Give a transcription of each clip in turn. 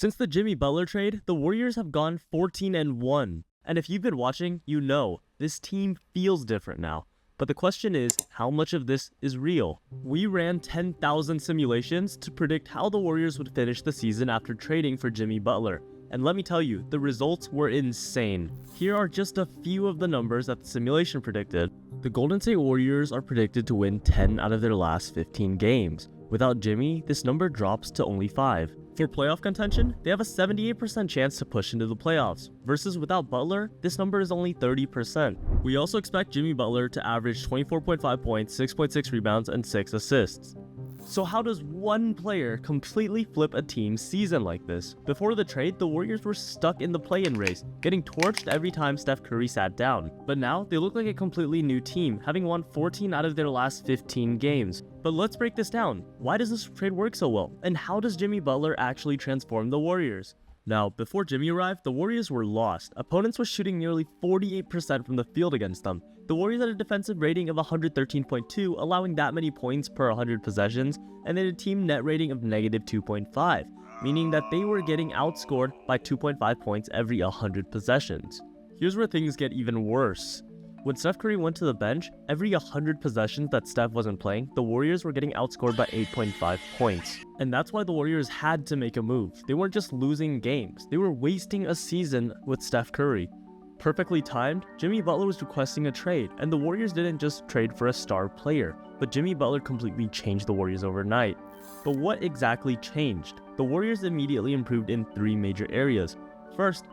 Since the Jimmy Butler trade, the Warriors have gone 14-1. And if you've been watching, you know, this team feels different now. But the question is, how much of this is real? We ran 10,000 simulations to predict how the Warriors would finish the season after trading for Jimmy Butler. And let me tell you, the results were insane. Here are just a few of the numbers that the simulation predicted. The Golden State Warriors are predicted to win 10 out of their last 15 games. Without Jimmy, this number drops to only 5. For playoff contention, they have a 78% chance to push into the playoffs, versus without Butler, this number is only 30%. We also expect Jimmy Butler to average 24.5 points, 6.6 rebounds, and 6 assists. So how does one player completely flip a team's season like this? Before the trade, the Warriors were stuck in the play-in race, getting torched every time Steph Curry sat down. But now, they look like a completely new team, having won 14 out of their last 15 games. But let's break this down. Why does this trade work so well? And how does Jimmy Butler actually transform the Warriors? Now, before Jimmy arrived, the Warriors were lost. Opponents were shooting nearly 48% from the field against them. The Warriors had a defensive rating of 113.2, allowing that many points per 100 possessions, and they had a team net rating of -2.5, meaning that they were getting outscored by 2.5 points every 100 possessions. Here's where things get even worse. When Steph Curry went to the bench, every 100 possessions that Steph wasn't playing, the Warriors were getting outscored by 8.5 points. And that's why the Warriors had to make a move. They weren't just losing games, they were wasting a season with Steph Curry. Perfectly timed, Jimmy Butler was requesting a trade, and the Warriors didn't just trade for a star player, but Jimmy Butler completely changed the Warriors overnight. But what exactly changed? The Warriors immediately improved in 3 major areas. First,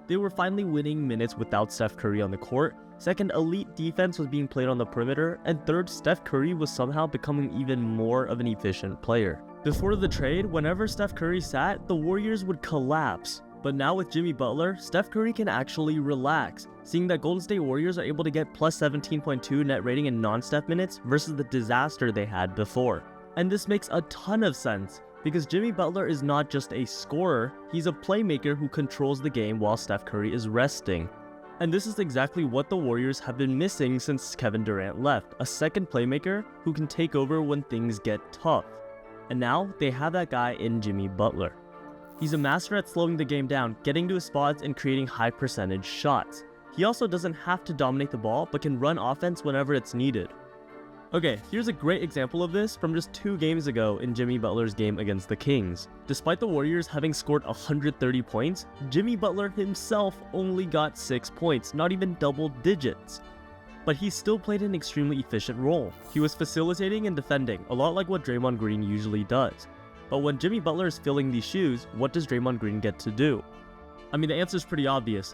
they were finally winning minutes without Steph Curry on the court. Second, elite defense was being played on the perimeter. And third, Steph Curry was somehow becoming even more of an efficient player. Before the trade, whenever Steph Curry sat, the Warriors would collapse. But now with Jimmy Butler, Steph Curry can actually relax, seeing that Golden State Warriors are able to get plus 17.2 net rating in non-Steph minutes versus the disaster they had before. And this makes a ton of sense, because Jimmy Butler is not just a scorer, he's a playmaker who controls the game while Steph Curry is resting. And this is exactly what the Warriors have been missing since Kevin Durant left, a second playmaker who can take over when things get tough. And now, they have that guy in Jimmy Butler. He's a master at slowing the game down, getting to his spots, and creating high percentage shots. He also doesn't have to dominate the ball, but can run offense whenever it's needed. Okay, here's a great example of this from just 2 games ago in Jimmy Butler's game against the Kings. Despite the Warriors having scored 130 points, Jimmy Butler himself only got 6 points, not even double digits. But he still played an extremely efficient role. He was facilitating and defending, a lot like what Draymond Green usually does. But when Jimmy Butler is filling these shoes, what does Draymond Green get to do? I mean, the answer is pretty obvious.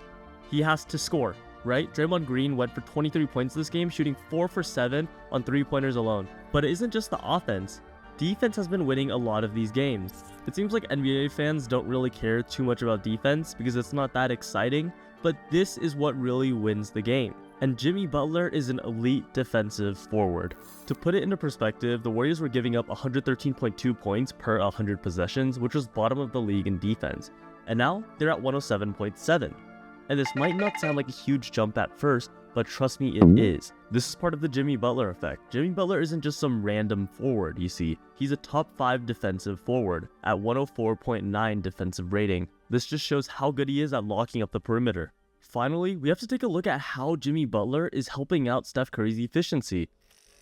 He has to score, right? Draymond Green went for 23 points this game, shooting 4 for 7 on 3-pointers alone. But it isn't just the offense. Defense has been winning a lot of these games. It seems like NBA fans don't really care too much about defense because it's not that exciting, but this is what really wins the game. And Jimmy Butler is an elite defensive forward. To put it into perspective, the Warriors were giving up 113.2 points per 100 possessions, which was bottom of the league in defense. And now, they're at 107.7. And this might not sound like a huge jump at first, but trust me, it is. This is part of the Jimmy Butler effect. Jimmy Butler isn't just some random forward, you see. He's a top 5 defensive forward at 104.9 defensive rating. This just shows how good he is at locking up the perimeter. Finally, we have to take a look at how Jimmy Butler is helping out Steph Curry's efficiency.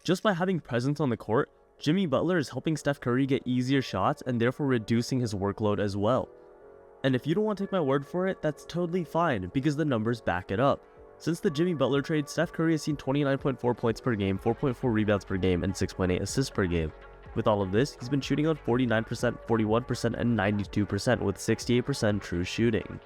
Just by having presence on the court, Jimmy Butler is helping Steph Curry get easier shots and therefore reducing his workload as well. And if you don't want to take my word for it, that's totally fine because the numbers back it up. Since the Jimmy Butler trade, Steph Curry has seen 29.4 points per game, 4.4 rebounds per game, and 6.8 assists per game. With all of this, he's been shooting on 49%, 41%, and 92% with 68% true shooting.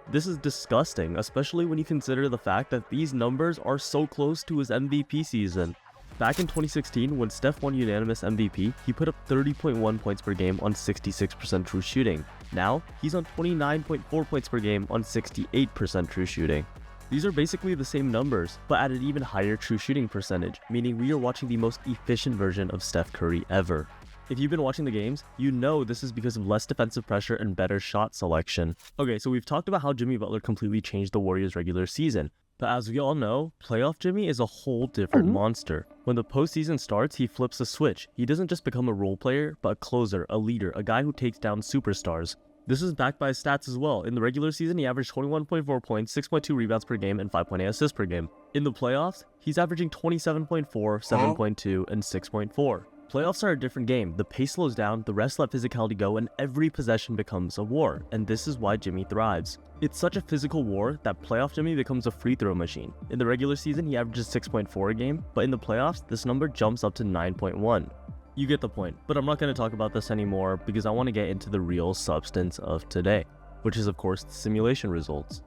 This is disgusting, especially when you consider the fact that these numbers are so close to his MVP season. Back in 2016, when Steph won unanimous MVP, he put up 30.1 points per game on 66% true shooting. Now, he's on 29.4 points per game on 68% true shooting. These are basically the same numbers, but at an even higher true shooting percentage, meaning we are watching the most efficient version of Steph Curry ever. If you've been watching the games, you know this is because of less defensive pressure and better shot selection. Okay, so we've talked about how Jimmy Butler completely changed the Warriors' regular season. But as we all know, playoff Jimmy is a whole different monster. When the postseason starts, he flips a switch. He doesn't just become a role player, but a closer, a leader, a guy who takes down superstars. This is backed by his stats as well. In the regular season, he averaged 21.4 points, 6.2 rebounds per game, and 5.8 assists per game. In the playoffs, he's averaging 27.4, 7.2, and 6.4. Playoffs are a different game. The pace slows down, the refs let physicality go, and every possession becomes a war. And this is why Jimmy thrives. It's such a physical war that playoff Jimmy becomes a free throw machine. In the regular season, he averages 6.4 a game, but in the playoffs, this number jumps up to 9.1. You get the point, but I'm not going to talk about this anymore because I want to get into the real substance of today, which is of course the simulation results.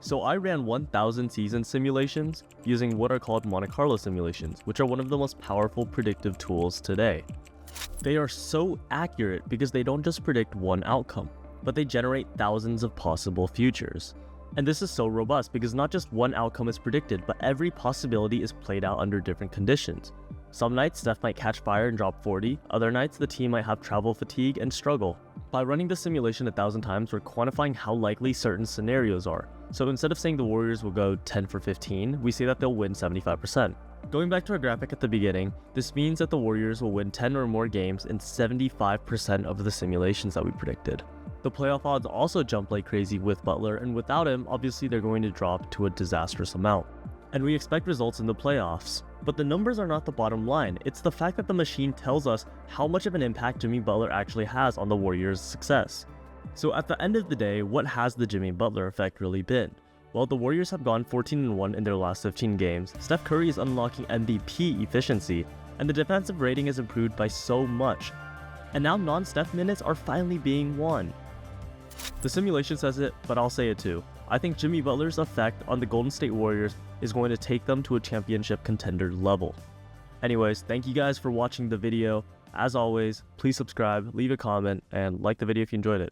So I ran 1,000 season simulations using what are called Monte Carlo simulations, which are one of the most powerful predictive tools today. They are so accurate because they don't just predict one outcome, but they generate thousands of possible futures. And this is so robust because not just one outcome is predicted, but every possibility is played out under different conditions. Some nights Steph might catch fire and drop 40, other nights the team might have travel fatigue and struggle. By running the simulation 1,000 times, we're quantifying how likely certain scenarios are. So instead of saying the Warriors will go 10 for 15, we say that they'll win 75%. Going back to our graphic at the beginning, this means that the Warriors will win 10 or more games in 75% of the simulations that we predicted. The playoff odds also jump like crazy with Butler, and without him, obviously they're going to drop to a disastrous amount. And we expect results in the playoffs. But the numbers are not the bottom line, it's the fact that the machine tells us how much of an impact Jimmy Butler actually has on the Warriors' success. So at the end of the day, what has the Jimmy Butler effect really been? Well, the Warriors have gone 14-1 in their last 15 games, Steph Curry is unlocking MVP efficiency, and the defensive rating has improved by so much. And now non-Steph minutes are finally being won. The simulation says it, but I'll say it too. I think Jimmy Butler's effect on the Golden State Warriors is going to take them to a championship contender level. Anyways, thank you guys for watching the video. As always, please subscribe, leave a comment, and like the video if you enjoyed it.